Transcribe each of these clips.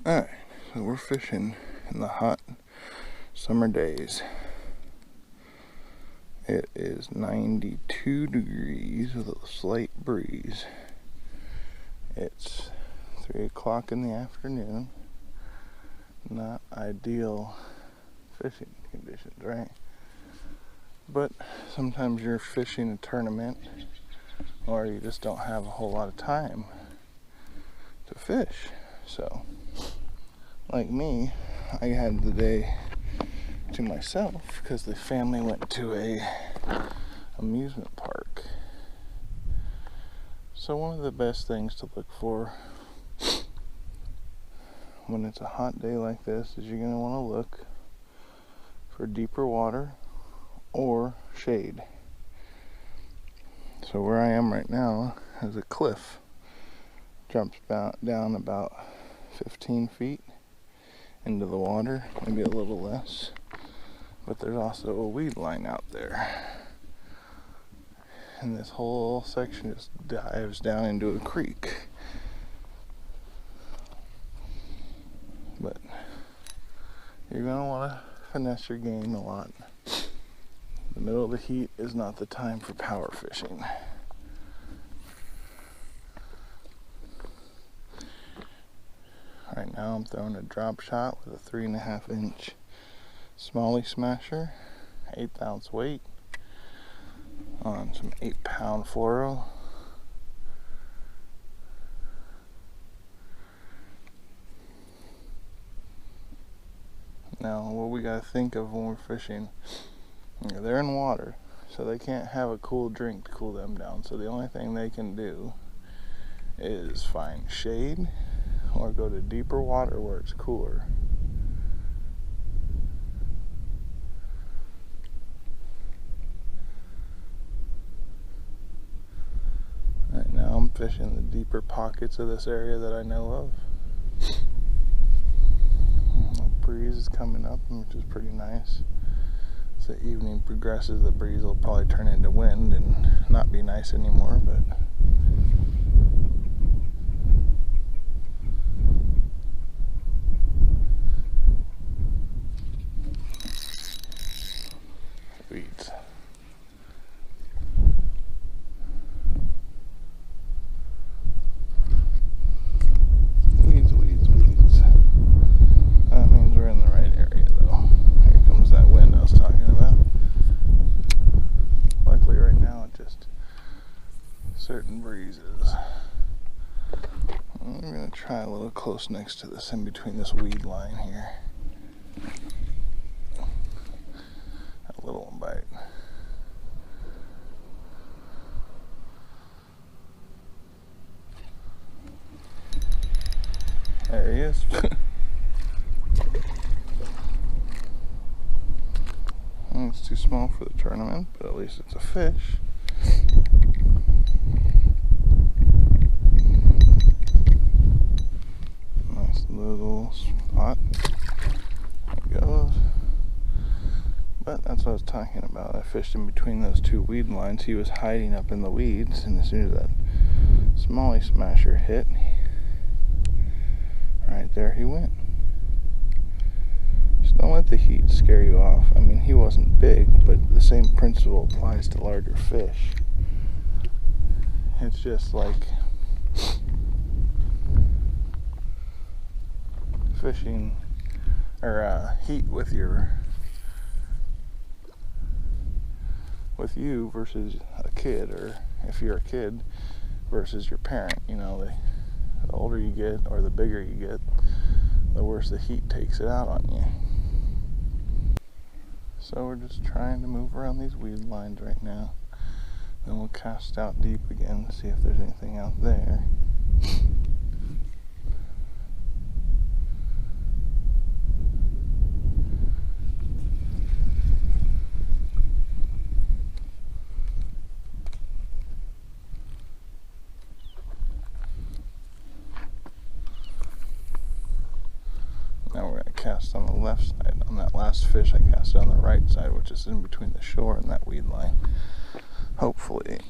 Alright, so we're fishing in the hot summer days. It is 92 degrees with a slight breeze. It's 3 o'clock in the afternoon. Not ideal fishing conditions, right? But sometimes you're fishing a tournament or you just don't have a whole lot of time to fish. So, like me, I had the day to myself because the family went to a amusement park. So one of the best things to look for when it's a hot day like this is you're going to want to look for deeper water or shade. So where I am right now is a cliff. Jumps down about 15 feet into the water, maybe a little less. But there's also a weed line out there. And this whole section just dives down into a creek. But you're going to want to finesse your game a lot. The middle of the heat is not the time for power fishing. Right now I'm throwing a drop shot with a 3.5 inch smallie smasher, 1/8 ounce weight on some 8-pound fluoro. Now what we gotta think of when we're fishing, they're in water, so they can't have a cool drink to cool them down. So the only thing they can do is find shade or go to deeper water where it's cooler. Right now I'm fishing the deeper pockets of this area that I know of. The breeze is coming up, which is pretty nice. As the evening progresses, the breeze will probably turn into wind and not be nice anymore, but weeds. Weeds. That means we're in the right area though. Here comes that wind I was talking about. Luckily right now it's just certain breezes. I'm going to try a little close next to this, in between this weed line here. A little one bite. There he is. It's too small for the tournament, but at least it's a fish. Nice little spot. There it goes. But that's what I was talking about. I fished in between those two weed lines. He was hiding up in the weeds, and as soon as that smallie smasher hit, right there he went. Just don't let the heat scare you off. I mean, he wasn't big, but the same principle applies to larger fish. It's just like fishing or heat with you versus a kid, or if you're a kid versus your parent. You know, the older you get or the bigger you get, the worse the heat takes it out on you. So we're just trying to move around these weed lines right now. Then we'll cast out deep again to see if there's anything out there. Now we're going to cast on the left side. On that last fish I cast on the right side, which is in between the shore and that weed line. Hopefully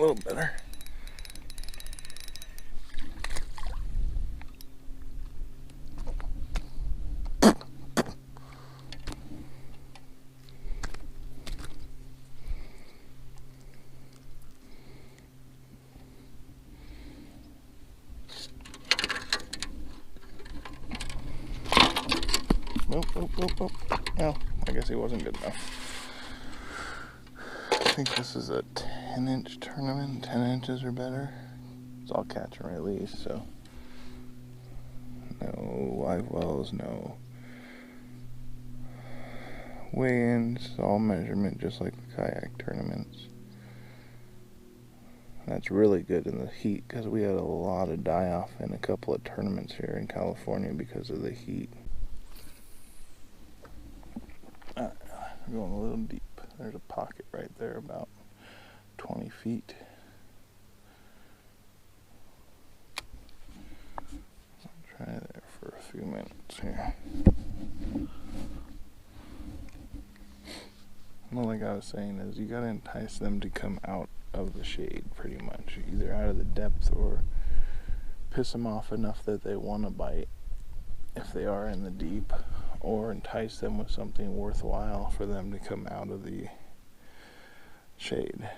little better. Nope. Well, I guess he wasn't good enough. I think this is a 10-inch tournament. 10 inches or better. It's all catch and release, so no live wells, no weigh-ins, all measurement just like the kayak tournaments. That's really good in the heat because we had a lot of die-off in a couple of tournaments here in California because of the heat. We're going a little deep. There's a pocket right there about 20 feet. I'll try there for a few minutes here. Well, like I was saying, is you gotta entice them to come out of the shade pretty much, either out of the depth or piss them off enough that they want to bite if they are in the deep, or entice them with something worthwhile for them to come out of the shade.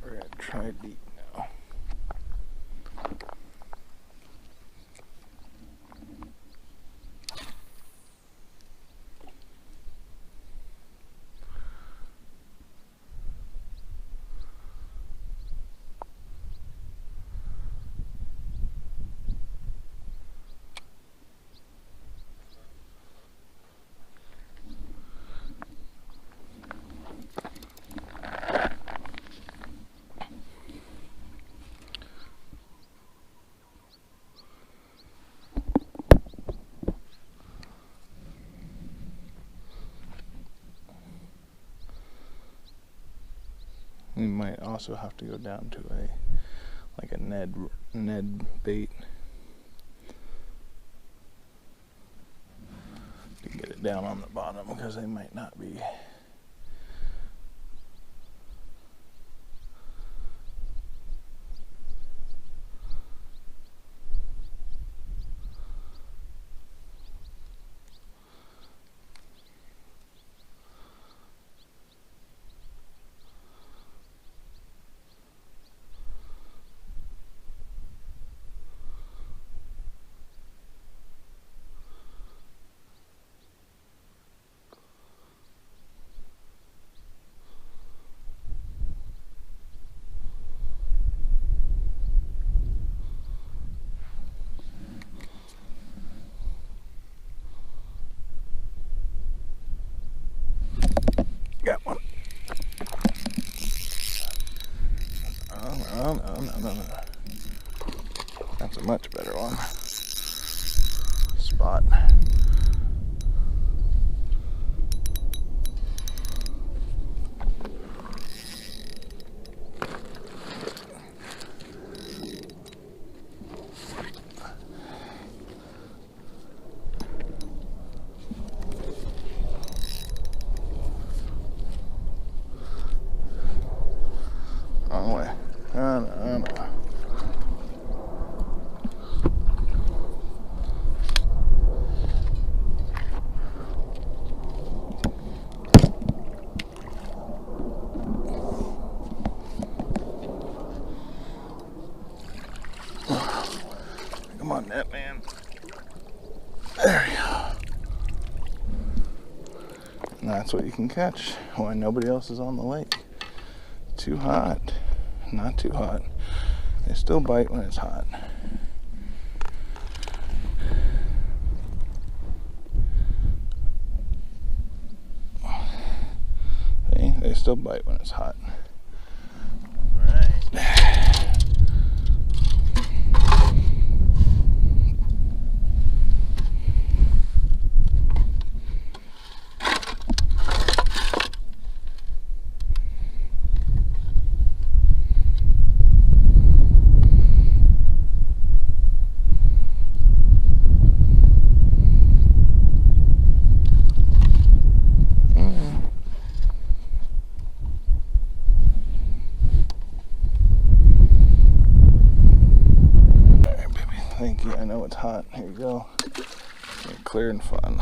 We're gonna try deep now. We might also have to go down to a Ned bait to get it down on the bottom because they might not be. No. That's a much better one. Spot. Wrong way. No. Come on, net man. There we go. And that's what you can catch when nobody else is on the lake. Too hot. Not too hot. They still bite when it's hot. See? They still bite when it's hot. Right. Thank you. I know it's hot. Here you go. Clear and fun.